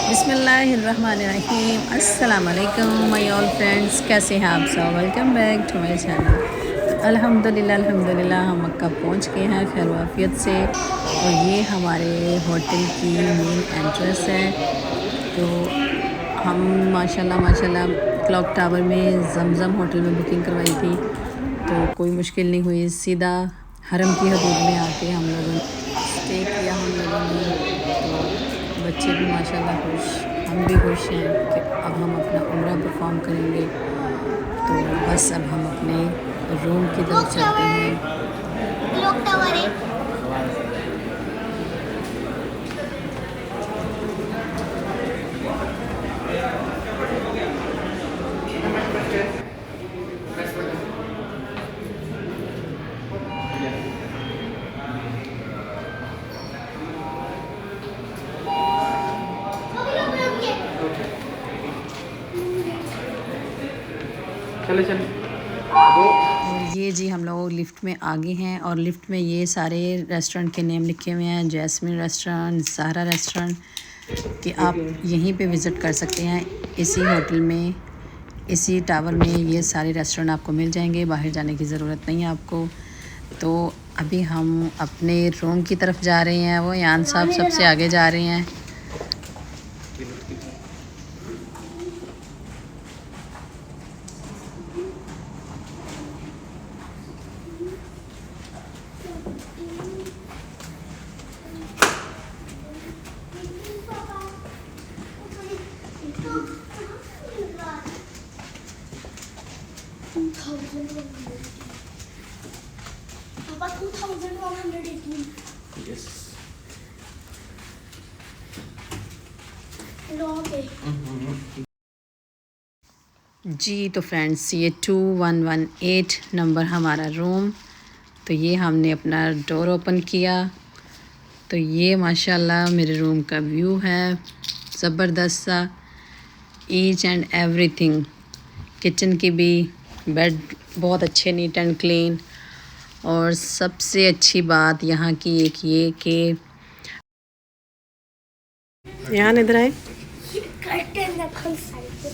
बिस्मिल्लाहिर्रहमानिर्रहीम। अस्सलाम वालेकुम माय ऑल फ्रेंड्स, कैसे हैं आप सब। Welcome back to my channel. तो अल्हम्दुलिल्लाह हम मक्का पहुंच गए हैं खैर वाफियत से। और ये हमारे होटल की मेन एंट्रेंस है। तो हम माशाल्लाह क्लॉक टावर में जमज़म होटल में बुकिंग करवाई थी, तो कोई मुश्किल नहीं हुई। सीधा हरम की हदूद में आके हम लोगों ने स्टे किया हम लोगों ने। तो बच्चे भी माशाल्लाह खुश, हम भी खुश हैं कि अब हम अपना उम्रा परफॉर्म करेंगे। तो बस अब हम अपने रूम की तरफ चलते हैं। चले चले। और ये जी हम लोग लिफ्ट में आगे हैं और लिफ्ट में ये सारे रेस्टोरेंट के नेम लिखे हुए हैं। जैस्मिन रेस्टोरेंट, ज़हरा रेस्टोरेंट, कि आप यहीं पे विज़िट कर सकते हैं। इसी होटल में, इसी टावर में ये सारे रेस्टोरेंट आपको मिल जाएंगे, बाहर जाने की ज़रूरत नहीं है आपको। तो अभी हम अपने रूम की तरफ जा रहे हैं। वो यान साहब सबसे आगे जा रहे हैं। Papa, 2118. Yes. Okay. जी तो फ्रेंड्स, ये 2118 नंबर हमारा रूम। तो ये हमने अपना डोर ओपन किया, तो ये माशाल्लाह मेरे रूम का व्यू है ज़बरदस्त सा। ईच एंड एवरीथिंग, किचन की भी, बेड बहुत अच्छे नीट एंड क्लीन। और सबसे अच्छी बात यहाँ की एक ये कि यहाँ इधर आए। Curtain रखल साइड पे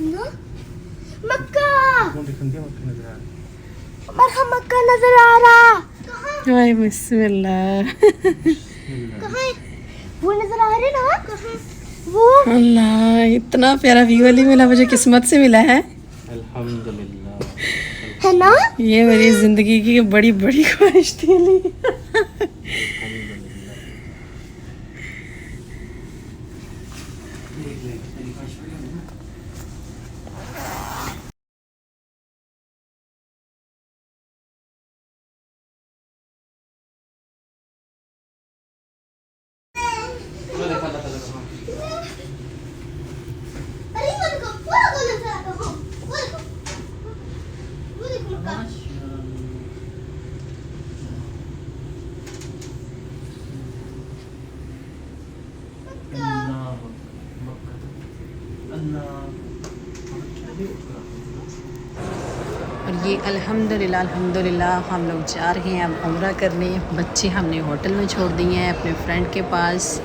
ना मक्का। मक्का मक्का नजर आ रहा। हाय बिस्मिल्लाह। कहाँ है? वो नजर आ रहे ना? कहाँ? वो अल्लाह, इतना प्यारा व्यू अली मिला, मुझे किस्मत से मिला है। अल्हम्दुलिल्लाह। है ना? ये मेरी ज़िंदगी की बड़ी बड़ी ख्वाहिश थी अली। अरे वो देखो, वो नजर आता हो। वो देखो मक्का। और ये अल्हम्दुलिल्लाह हम लोग जा रहे हैं अब उम्रा करने। बच्चे हमने होटल में छोड़ दिए हैं अपने फ्रेंड के पास।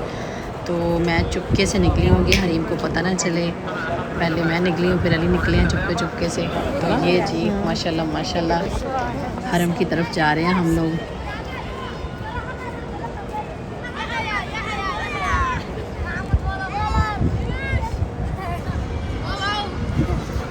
तो मैं चुपके से निकली हूँ कि हरीम को पता ना चले। पहले मैं निकली हूँ, फिर अली निकले हैं चुपके चुपके से। तो ये जी माशाल्लाह हरम की तरफ जा रहे हैं हम लोग।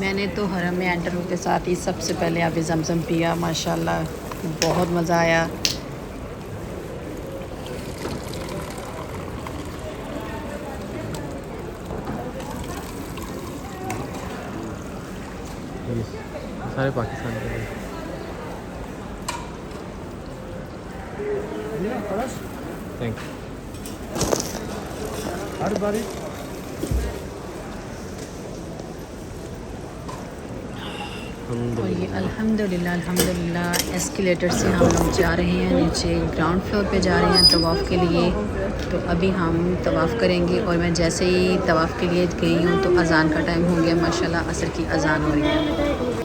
मैंने तो हरम में एंटर होते साथ ही सबसे पहले आब ज़मज़म पिया। माशाल्लाह बहुत मज़ा आया। सारे पाकिस्तान के थैंक यू। हर बारी और ये अल्हम्दुलिल्लाह एस्केलेटर से हम लोग जा रहे हैं नीचे, ग्राउंड फ्लोर पे जा रहे हैं तवाफ़ के लिए। तो अभी हम तवाफ़ करेंगे और मैं जैसे ही तवाफ़ के लिए गई हूँ तो अज़ान का टाइम हो गया। माशाल्लाह असर की अज़ान हो रही है।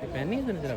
ये पहनी है जरा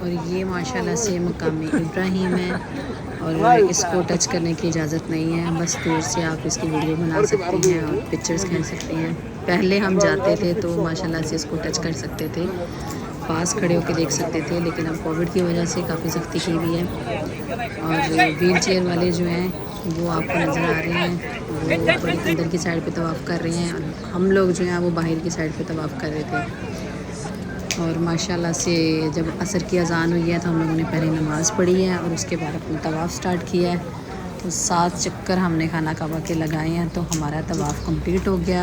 और ये माशाल्लाह से मकाम इब्राहिम है और इसको टच करने की इजाज़त नहीं है। बस दूर से आप इसकी वीडियो बना सकते हैं और पिक्चर्स खींच सकते हैं। पहले हम जाते थे तो माशाल्लाह से इसको टच कर सकते थे, पास खड़े होकर देख सकते थे, लेकिन अब कोविड की वजह से काफ़ी सख्ती की हुई है। और व्हील चेयर वाले जो हैं वो आपको नज़र आ रहे हैं, वो थोड़ी अंदर की साइड पे तवाफ़ कर रहे हैं और हम लोग जो हैं वो बाहर की साइड पे तवाफ़ कर रहे थे। और माशाल्लाह से जब असर की अज़ान हुई है तो हम लोगों ने पहले नमाज़ पढ़ी है और उसके बाद अपना तवाफ़ स्टार्ट किया है। तो 7 चक्कर हमने खाना काबा के लगाए हैं तो हमारा तवाफ़ कंप्लीट हो गया।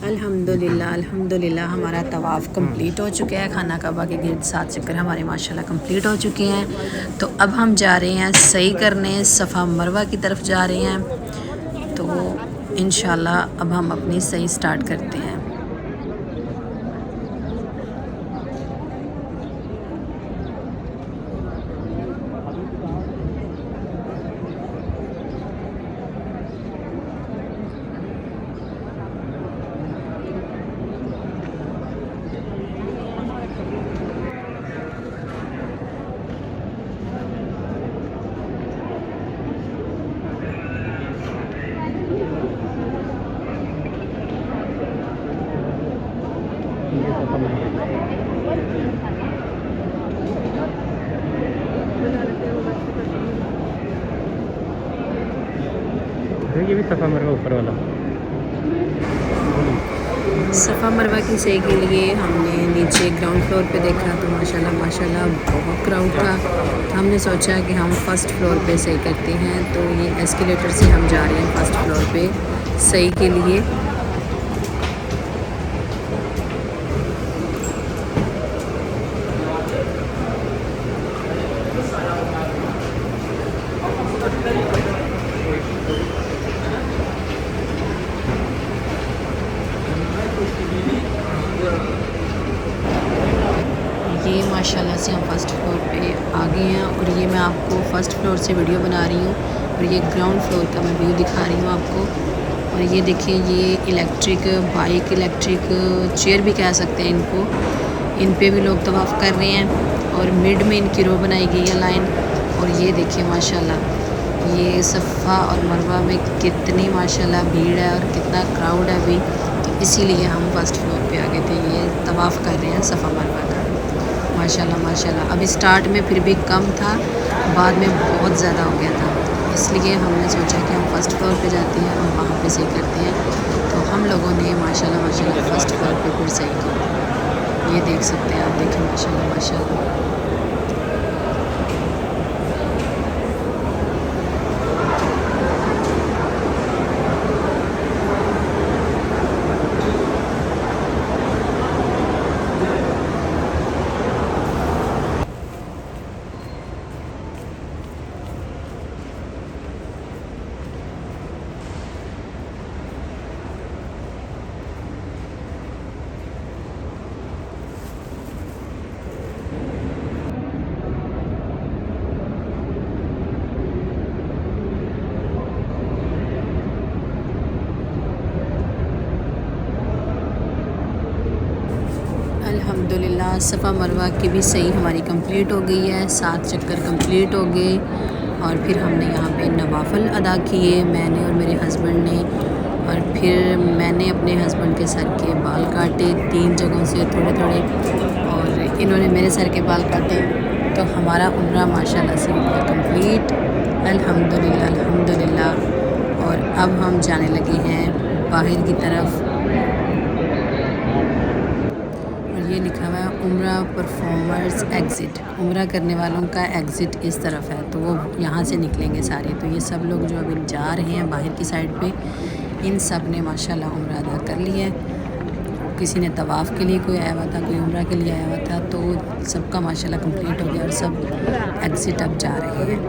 अल्हम्दुलिल्लाह अल्हम्दुलिल्लाह हमारा तवाफ़ कंप्लीट हो चुका है। खाना काबा के गिर्द 7 चक्कर हमारे माशाल्लाह कंप्लीट हो चुके हैं। तो अब हम जा रहे हैं सही करने, सफ़ा मरवा की तरफ जा रहे हैं। तो इंशाल्लाह अब हम अपनी सही स्टार्ट करते हैं। ये भी सफ़ा मरवा ऊपर वाला। सफ़ा मरवा की सही के लिए हमने नीचे ग्राउंड फ्लोर पे देखा तो माशाल्लाह माशाल्लाह बहुत क्राउड था। हमने सोचा कि हम फ़र्स्ट फ्लोर पे सही करते हैं। तो ये एस्केलेटर से हम जा रहे हैं फ़र्स्ट फ्लोर पे सही के लिए। ये माशाल्लाह से हम फ़र्स्ट फ्लोर पे आ गए हैं और ये मैं आपको फ़र्स्ट फ्लोर से वीडियो बना रही हूँ और ये ग्राउंड फ्लोर का मैं व्यू दिखा रही हूँ आपको। और ये देखिए ये इलेक्ट्रिक बाइक, इलेक्ट्रिक चेयर भी कह सकते हैं इनको, इन पे भी लोग तवाफ़ कर रहे हैं और मिड में इनकी रो बनाई गई है लाइन। और ये देखिए माशाल्लाह ये सफ़ा और मरवा में कितनी माशाल्लाह भीड़ है और कितना क्राउड है अभी। तो इसीलिए हम फ़र्स्ट फ्लोर पे आ गए थे। ये तवाफ़ कर रहे हैं सफ़ा मरवा का माशाल्लाह माशाल्लाह। अभी स्टार्ट में फिर भी कम था, बाद में बहुत ज़्यादा हो गया था। इसलिए हमने सोचा कि हम फ़र्स्ट फ्लोर पे जाते हैं और वहाँ पे सही करते हैं। तो हम लोगों ने माशाल्लाह माशाल्लाह फ़र्स्ट फ्लोर पे फिर सही किया। ये देख सकते हैं आप, देखें माशाल्लाह माशाल्लाह। अल्हम्दुलिल्लाह सफ़ा मरवा की भी सही हमारी कंप्लीट हो गई है। 7 चक्कर कंप्लीट हो गए और फिर हमने यहाँ पे नवाफ़िल अदा किए, मैंने और मेरे हस्बैंड ने। और फिर मैंने अपने हस्बैंड के सर के बाल काटे 3 जगहों से थोड़े थोड़े और इन्होंने मेरे सर के बाल काटे। तो हमारा उम्रा माशाल्लाह से हुआ कंप्लीट अल्हम्दुलिल्लाह अल्हम्दुलिल्लाह। और अब हम जाने लगे हैं बाहर की तरफ। ये लिखा हुआ है उम्रा परफॉर्मर्स एग्ज़िट, उम्रा करने वालों का एग्ज़िट इस तरफ है। तो वो यहाँ से निकलेंगे सारे। तो ये सब लोग जो अभी जा रहे हैं बाहर की साइड पे, इन सब ने माशाल्लाह उम्रा अदा कर लिया है। किसी ने तवाफ़ के लिए कोई आया हुआ था, कोई उम्रा के लिए आया हुआ था। तो सबका माशाल्लाह कंप्लीट हो गया और सब एग्ज़िट अब जा रहे हैं।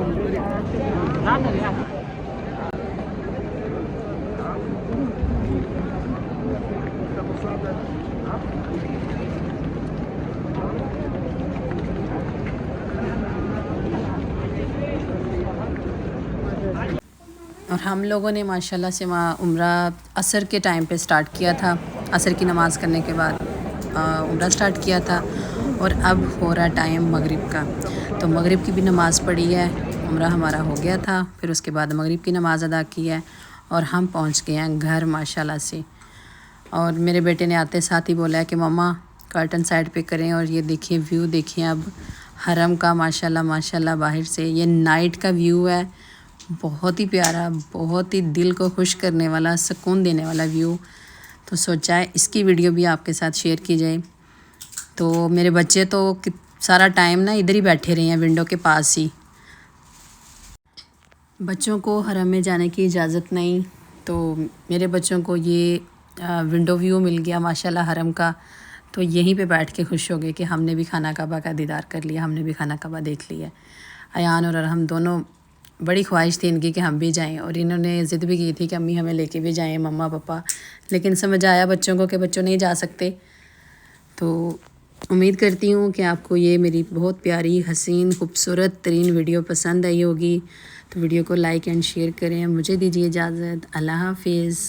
और हम लोगों ने माशाल्लाह से वहाँ उम्रा असर के टाइम पे स्टार्ट किया था। असर की नमाज़ करने के बाद उम्रा स्टार्ट किया था और अब हो रहा टाइम मगरिब का। तो मगरिब की भी नमाज़ पढ़ी है, उम्रा हमारा हो गया था। फिर उसके बाद मगरिब की नमाज़ अदा की है और हम पहुँच गए हैं घर माशाल्लाह से। और मेरे बेटे ने आते साथ ही बोला है कि मम्मा कर्टन साइड पे करें। और ये देखिए व्यू देखिए अब हरम का माशाल्लाह माशाल्लाह। बाहर से ये नाइट का व्यू है, बहुत ही प्यारा, बहुत ही दिल को खुश करने वाला, सुकून देने वाला व्यू। तो सोचा है इसकी वीडियो भी आपके साथ शेयर की जाए। तो मेरे बच्चे तो सारा टाइम ना इधर ही बैठे रहे हैं विंडो के पास ही। बच्चों को हरम में जाने की इजाज़त नहीं, तो मेरे बच्चों को ये विंडो व्यू मिल गया माशाल्लाह हरम का, तो यहीं पे बैठ के खुश हो गए कि हमने भी खाना काबा का दीदार कर लिया, हमने भी खाना काबा देख लिया। अयान और हम दोनों बड़ी ख्वाहिश थी इनकी कि हम भी जाएं, और इन्होंने ज़िद भी की थी कि अम्मी हमें लेके भी जाएं, मम्मा पापा, लेकिन समझ आया बच्चों को कि बच्चों नहीं जा सकते। तो उम्मीद करती हूँ कि आपको ये मेरी बहुत प्यारी हसीन खूबसूरत तरीन वीडियो पसंद आई होगी। तो वीडियो को लाइक एंड शेयर करें। मुझे दीजिए इजाज़त। अल्लाह हाफिज़।